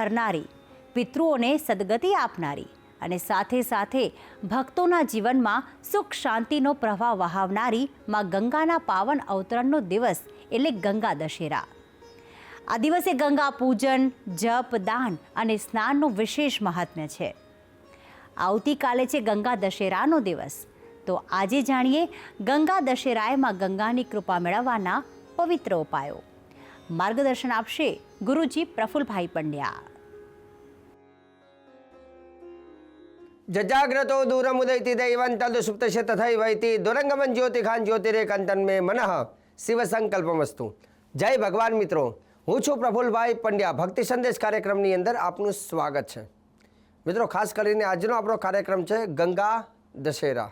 હરનારી, પિતૃઓને સદગતિ આપનારી અને સાથે સાથે ભક્તોના જીવનમાં સુખ શાંતિનો પ્રવાહ વહાવનારી માં ગંગાના પાવન અવતરણનો દિવસ એટલે ગંગા દશેરા. આ દિવસે ગંગા પૂજન, જપ, દાન અને સ્નાનનું વિશેષ મહાત્મ્ય છે. આવતીકાલે છે ગંગા દશેરાનો દિવસ. તો આજે જાણીએ ગંગા દશેરાએ માં ગંગાની કૃપા મેળવવાના પવિત્ર ઉપાયો. માર્ગદર્શન આપશે ગુરુજી પ્રફુલભાઈ પંડ્યા. જજાગ્રતો દૂરમુદયતિ દૈવં તદ સુપ્તસ્ય તથૈવૈતિ દુરંગમન જ્યોતિખાન જ્યોતિરેકંતન મે મનઃ શિવ સંકલ્પમસ્તુ. જય ભગવાન મિત્રો, હું છું પ્રફુલભાઈ પંડ્યા. ભક્તિ સંદેશ કાર્યક્રમની અંદર આપનું સ્વાગત છે. મિત્રો, ખાસ કરીને આજનો આપણો કાર્યક્રમ છે ગંગા દશેરા.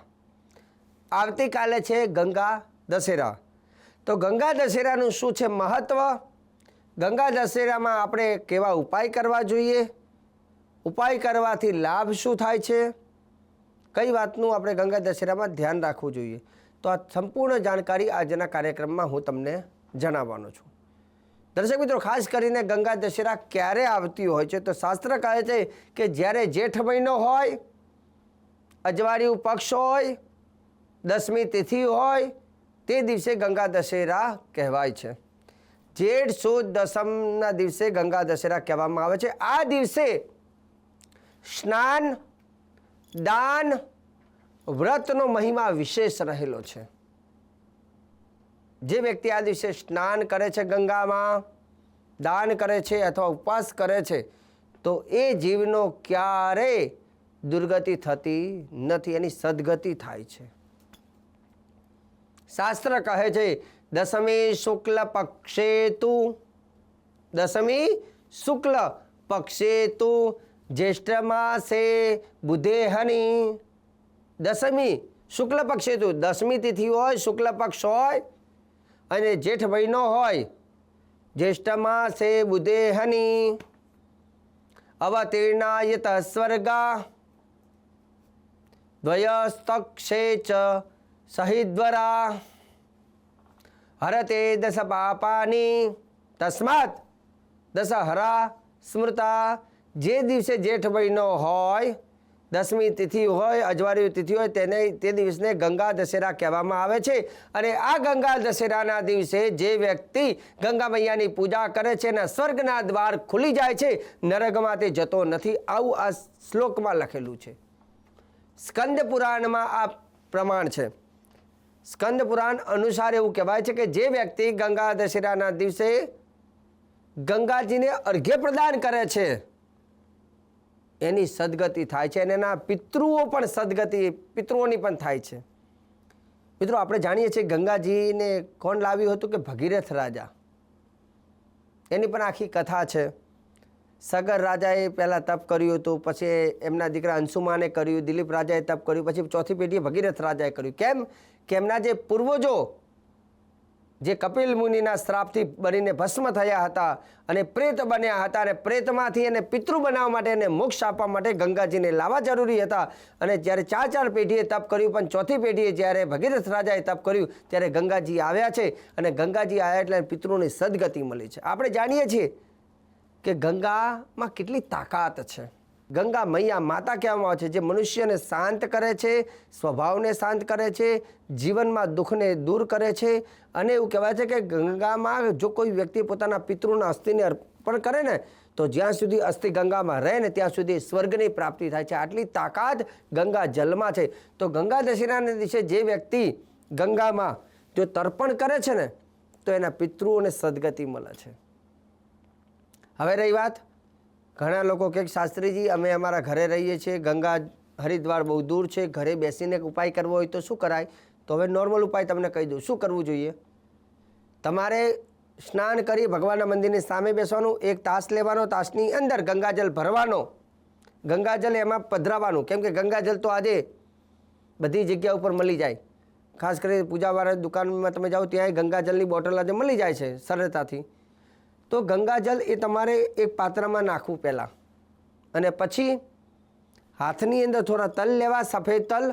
આવતીકાલે છે ગંગા દશેરા. તો ગંગા દશેરાનું શું છે મહત્વ? ગંગા દશેરામાં આપણે કેવા ઉપાય કરવા જોઈએ? ઉપાય કરવાથી લાભ શું થાય છે? કઈ વાતનું આપણે ગંગા દશેરામાં ધ્યાન રાખવું જોઈએ? તો આ સંપૂર્ણ જાણકારી આજના કાર્યક્રમમાં હું તમને જણાવવાનો છું. દર્શક મિત્રો, ખાસ કરીને ગંગા દશેરા ક્યારે આવતી હોય છે? તો શાસ્ત્ર કહે છે કે જ્યારે જેઠ મહિનો હોય, અજવાળિયું પક્ષ હોય, 10મી તિથિ હોય, તે દિવસે ગંગા દશેરા કહેવાય છે. જેઠ સુદ દસમના દિવસે ગંગા દશેરા કહેવામાં આવે છે. આ દિવસે સ્નાન, દાન, વ્રતનો મહિમા વિશેષ રહેલો છે. જે વ્યક્તિ આ દિવસે સ્નાન કરે છે, ગંગામાં દાન કરે છે અથવા ઉપવાસ કરે છે, તો એ જીવનો ક્યારેય દુર્ગતિ થતી નથી, એની સદગતિ થાય છે. શાસ્ત્ર કહે છે દસમી શુક્લ પક્ષે તું, દસમી શુક્લ પક્ષે તું જ્યેષ્ઠ માસે બુધેહની. દસમી શુક્લ પક્ષે તું, 10મી તિથિ હોય, શુક્લ પક્ષ હોય અને જેઠ મહિનો હોય, જ્યેષ્ઠ માસે બુધેહની અવતીર્ણાયત સ્વર્ગા દ્વયસ્તક્ષે ચ સહિદ્વરા હરતે દસ પાપાની તસ્માત દશહરા સ્મૃતા. જે દિવસે જેઠ મહિનો હોય, 10મી તિથિ હોય, અજવાળિયું તિથિ હોય, તે દિવસને ગંગા દશેરા કહેવામાં આવે છે. અને આ ગંગા દશેરાના દિવસે જે વ્યક્તિ ગંગા મૈયાની પૂજા કરે છે અને સ્વર્ગના દ્વાર ખુલી જાય છે, નરકમાં તે જતો નથી. આવું આ શ્લોકમાં લખેલું છે. સ્કંદ પુરાણમાં આ પ્રમાણ છે. સ્કંદ પુરાણ અનુસાર એવું કહેવાય છે કે જે વ્યક્તિ ગંગા દશેરાના દિવસે ગંગાજીને અર્ઘ્ય પ્રદાન કરે છે, એની સદગતિ થાય છે અને એના પિતૃઓ પણ સદગતિ, પિતૃઓની પણ થાય છે. મિત્રો, આપણે જાણીએ છીએ ગંગાજીને કોણ લાવ્યું હતું? કે ભગીરથ રાજા. એની પણ આખી કથા છે. સગર રાજાએ પહેલાં તપ કર્યું હતું, પછી એમના દીકરા અંશુમાને કર્યું, દિલીપ રાજાએ તપ કર્યું, પછી ચોથી પેઢીએ ભગીરથ રાજાએ કર્યું. કેમ? કે એમના જે પૂર્વજો જે કપિલ મુનિના શ્રાપથી બનીને ભસ્મ થયા હતા અને પ્રેત બન્યા હતા, અને પ્રેતમાંથી એને પિતૃ બનાવવા માટે, એને મોક્ષ આપવા માટે ગંગાજીને લાવવા જરૂરી હતા. અને જ્યારે 4 પેઢીએ તપ કર્યું, પણ ચોથી પેઢીએ જ્યારે ભગીરથ રાજાએ તપ કર્યું, ત્યારે ગંગાજી આવ્યા છે. અને ગંગાજી આવ્યા એટલે પિતૃઓની સદગતિ મળી છે. આપણે જાણીએ છીએ કે ગંગામાં કેટલી તાકાત છે. ગંગા મૈયા માતા કહેવામાં આવે છે, જે મનુષ્યને શાંત કરે છે, સ્વભાવને શાંત કરે છે, જીવનમાં દુઃખને દૂર કરે છે. અને એવું કહેવાય છે કે ગંગામાં જો કોઈ વ્યક્તિ પોતાના પિતૃના અસ્થિને અર્પણ કરે ને, તો જ્યાં સુધી અસ્થિ ગંગામાં રહે ને ત્યાં સુધી સ્વર્ગની પ્રાપ્તિ થાય છે. આટલી તાકાત ગંગા જલમાં છે. તો ગંગા દશેરાના દિવસે જે વ્યક્તિ ગંગામાં જો તર્પણ કરે છે ને, તો એના પિતૃઓને સદગતિ મળે છે. હવે રહી વાત, ઘણા લોકો કહે શાસ્ત્રીજી અમે અમારા ઘરે રહીએ છીએ, ગંગા હરિદ્વાર બહુ દૂર છે, ઘરે બેસીને ઉપાય કરવો હોય તો શું કરાય? તો હવે નોર્મલ ઉપાય તમને કહી દઉં. શું કરવું જોઈએ? તમારે સ્નાન કરી ભગવાનના મંદિરની સામે બેસવાનું, એક તાસ લેવાનો, તાસની અંદર ગંગાજલ ભરવાનો, ગંગાજલ એમાં પધરાવવાનું. કેમ કે ગંગાજલ તો આજે બધી જગ્યા ઉપર મળી જાય. ખાસ કરીને પૂજાવાળા દુકાનમાં તમે જાઓ ત્યાં ગંગાજલની બોટલ આજે મળી જાય છે સરળતાથી. તો ગંગાજલ એ તમારે એક પાત્રમાં નાખવું પહેલાં, અને પછી હાથની અંદર થોડા તલ લેવા, સફેદ તલ,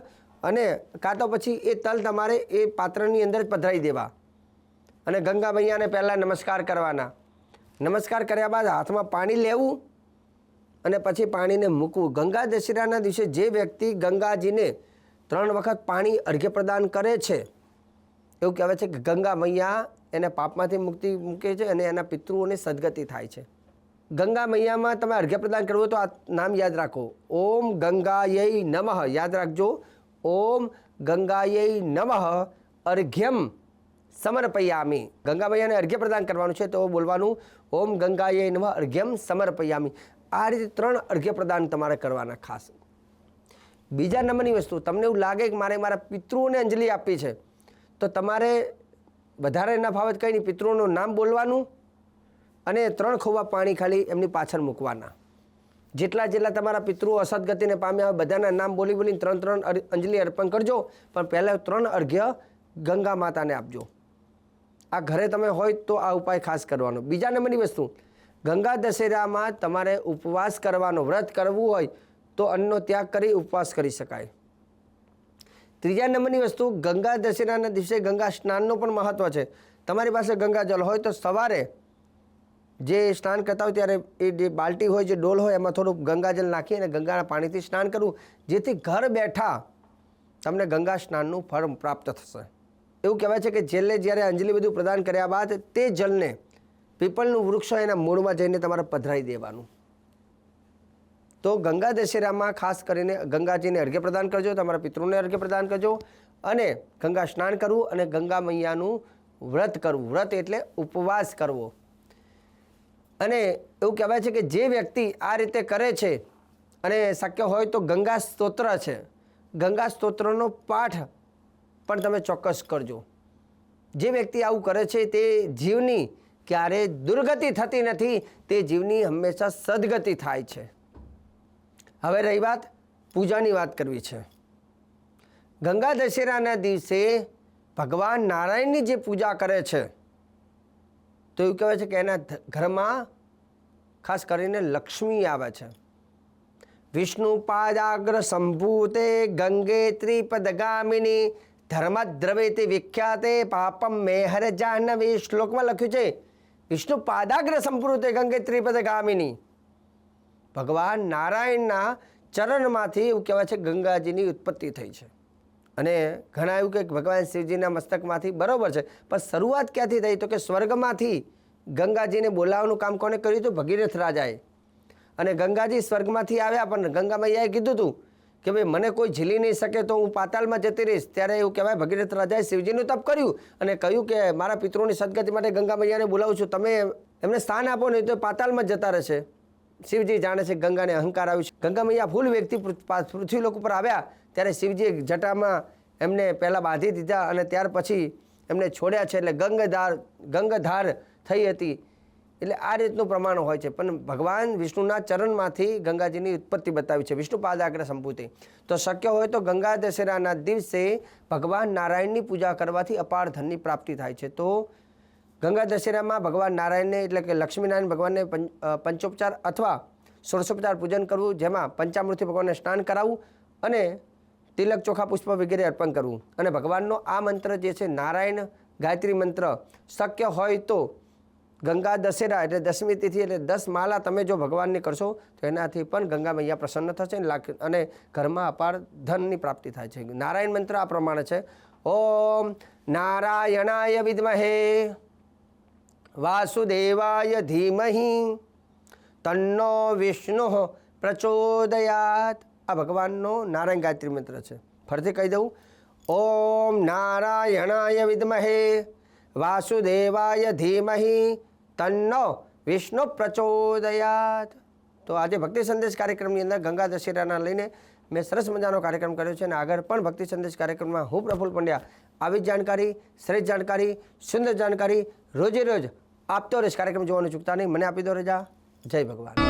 અને કાં તો પછી એ તલ તમારે એ પાત્રની અંદર પધરાવી દેવા. અને ગંગા મૈયાને પહેલાં નમસ્કાર કરવાના. નમસ્કાર કર્યા બાદ હાથમાં પાણી લેવું અને પછી પાણીને મૂકવું. ગંગા દશેરાના દિવસે જે વ્યક્તિ ગંગાજીને 3 વખત પાણી અર્ઘ્ય પ્રદાન કરે છે, એવું કહેવાય છે કે ગંગા મૈયા એને પાપમાંથી મુક્તિ મૂકે છે અને એના પિતૃઓને સદગતિ થાય છે. ગંગા મૈયામાં તમે અર્ઘ્ય પ્રદાન કરવું હોય તો આ નામ યાદ રાખો, ઓમ ગંગાયૈ નમઃ. યાદ રાખજો, ઓમ ગંગાયૈ નમઃ અર્ઘ્યમ સમર્પયામી. ગંગા મૈયાને અર્ઘ્ય પ્રદાન કરવાનું છે તો બોલવાનું ઓમ ગંગાયૈ નમઃ અર્ઘ્યમ સમર્પયામી. આ રીતે 3 અર્ઘ્ય પ્રદાન તમારે કરવાના ખાસ. બીજા નંબરની વસ્તુ, તમને એવું લાગે કે મારે મારા પિતૃઓને અંજલિ આપવી છે તો તમારે વધારે ના ફાવત કંઈ નહીં, પિતૃઓનું નામ બોલવાનું અને 3 ખોવા પાણી ખાલી એમની પાછળ મૂકવાના. જેટલા તમારા પિતૃઓ અસદગતિને પામ્યા હોય બધાના નામ બોલીને 3 અંજલિ અર્પણ કરજો, પણ પહેલાં 3 અર્ઘ્ય ગંગા માતાને આપજો. આ ઘરે તમે હોય તો આ ઉપાય ખાસ કરવાનો. બીજા નંબરની વસ્તુ, ગંગા દશેરામાં તમારે ઉપવાસ કરવાનો, વ્રત કરવું હોય તો અન્નનો ત્યાગ કરી ઉપવાસ કરી શકાય. ત્રીજા નંબરની વસ્તુ, ગંગા દશેરાના દિવસે ગંગા સ્નાનનું પણ મહત્ત્વ છે. તમારી પાસે ગંગાજળ હોય તો સવારે જે સ્નાન કરતા હોય ત્યારે એ જે બાલટી હોય, જે ડોલ હોય, એમાં થોડુંક ગંગાજળ નાખી અને ગંગાના પાણીથી સ્નાન કરવું, જેથી ઘર બેઠા તમને ગંગા સ્નાનનું ફળ પ્રાપ્ત થશે. એવું કહેવાય છે કે છેલ્લે જ્યારે અંજલિ બધું પ્રદાન કર્યા બાદ તે જલને પીપળનું વૃક્ષ હોય એના મૂળમાં જઈને તમારે પધરાવી દેવાનું. તો ગંગા દશેરામાં ખાસ કરીને ગંગાજીને અર્ઘ્ય પ્રદાન કરજો, તમારા પિતૃને અર્ઘ્ય પ્રદાન કરજો અને ગંગા સ્નાન કરવું અને ગંગા મૈયાનું વ્રત કરવું. વ્રત એટલે ઉપવાસ કરવો. અને એવું કહેવાય છે કે જે વ્યક્તિ આ રીતે કરે છે અને શક્ય હોય તો ગંગા સ્તોત્ર છે, ગંગા સ્તોત્રનો પાઠ પણ તમે ચોક્કસ કરજો. જે વ્યક્તિ આવું કરે છે તે જીવની ક્યારેય દુર્ગતિ થતી નથી, તે જીવની હંમેશા સદગતિ થાય છે. હવે રહી વાત પૂજાની વાત કરવી છે. ગંગા દશેરાના દિવસે ભગવાન નારાયણની જે પૂજા કરે છે તો એવું કહેવાય છે કે એના ઘરમાં ખાસ કરીને લક્ષ્મી આવે છે. વિષ્ણુ પાદાગ્ર સંભૂતે ગંગે ત્રિપદગામિની ધર્મદ્રવેતે વિખ્યાતે પાપમ મેહર જાહ્નવી. શ્લોકમાં લખ્યું છે વિષ્ણુ પાદાગ્ર સંભૂતે ગંગે ત્રિપદગામિની. ભગવાન નારાયણના ચરણમાંથી એવું કહેવાય છે ગંગાજીની ઉત્પત્તિ થઈ છે. અને ઘણા એવું કે ભગવાન શિવજીના મસ્તકમાંથી, બરાબર છે, પણ શરૂઆત ક્યાંથી થઈ તો કે સ્વર્ગમાંથી ગંગાજીને બોલાવવાનું કામ કોને કર્યું હતું? ભગીરથ રાજાએ. અને ગંગાજી સ્વર્ગમાંથી આવ્યા પણ ગંગા મૈયાએ કીધું હતું કે ભાઈ મને કોઈ ઝીલી નહીં શકે તો હું પાતાળમાં જતી રહીશ. ત્યારે એવું કહેવાય ભગીરથ રાજાએ શિવજીનું તપ કર્યું અને કહ્યું કે મારા પિતૃઓની સદગતિ માટે ગંગા મૈયાને બોલાવું છું, તમે એમને સ્થાન આપો નહીં તો પાતાળમાં જતા રહેશે. શિવજી જાણે છે ગંગાને અહંકાર આવ્યું છે. ગંગા મૈયા ફૂલ વ્યક્તિ પૃથ્વી લોક ઉપર આવ્યા ત્યારે શિવજીએ જટામાં એમને પહેલાં બાંધી દીધા અને ત્યાર પછી એમને છોડ્યા છે, એટલે ગંગધાર થઈ હતી. એટલે આ રીતનું પ્રમાણ હોય છે. પણ ભગવાન વિષ્ણુના ચરણમાંથી ગંગાજીની ઉત્પત્તિ બતાવી છે, વિષ્ણુ પાદાગ્ર સંભૂતિ. તો શક્ય હોય તો ગંગા દશેરાના દિવસે ભગવાન નારાયણની પૂજા કરવાથી અપાર ધનની પ્રાપ્તિ થાય છે. તો ગંગા દશેરામાં ભગવાન નારાયણને એટલે કે લક્ષ્મીનારાયણ ભગવાનને પંચોપચાર અથવા ષોડશોપચાર પૂજન કરવું, જેમાં પંચામૃતથી ભગવાનને સ્નાન કરાવવું અને તિલક ચોખા પુષ્પ વગેરે અર્પણ કરવું. અને ભગવાનનો આ મંત્ર જે છે નારાયણ ગાયત્રી મંત્ર, શક્ય હોય તો ગંગા દશેરા એટલે 10મી તિથિ એટલે 10 માલા તમે જો ભગવાનની કરશો તો એનાથી પણ ગંગા મૈયા પ્રસન્ન થશે અને ઘરમાં અપાર ધનની પ્રાપ્તિ થાય છે. નારાયણ મંત્ર આ પ્રમાણે છે, ઓમ નારાયણાય વિદ્મહે વાસુદેવાય ધીમહિ તન્નો વિષ્ણુ પ્રચોદયાત. આ ભગવાનનો નારાયણ ગાયત્રી મંત્ર છે. ફરીથી કહી દઉં, ઓમ નારાયણાય વિદ્મહે વાસુદેવાય ધીમહિ તન્નો વિષ્ણુ પ્રચોદયાત. તો આજે ભક્તિ સંદેશ કાર્યક્રમની અંદર ગંગા દશેરાના લઈને મેં સરસ મજાનો કાર્યક્રમ કર્યો છે અને આગળ પણ ભક્તિ સંદેશ કાર્યક્રમમાં હું પ્રફુલ્લ પંડ્યા આવી જ જાણકારી, શ્રેષ્ઠ જાણકારી, સુંદર જાણકારી રોજે રોજ આપતો રહીશ. કાર્યક્રમ જોવાનું ચૂકતા નહીં. મને આપી દો રજા. જય ભગવાન.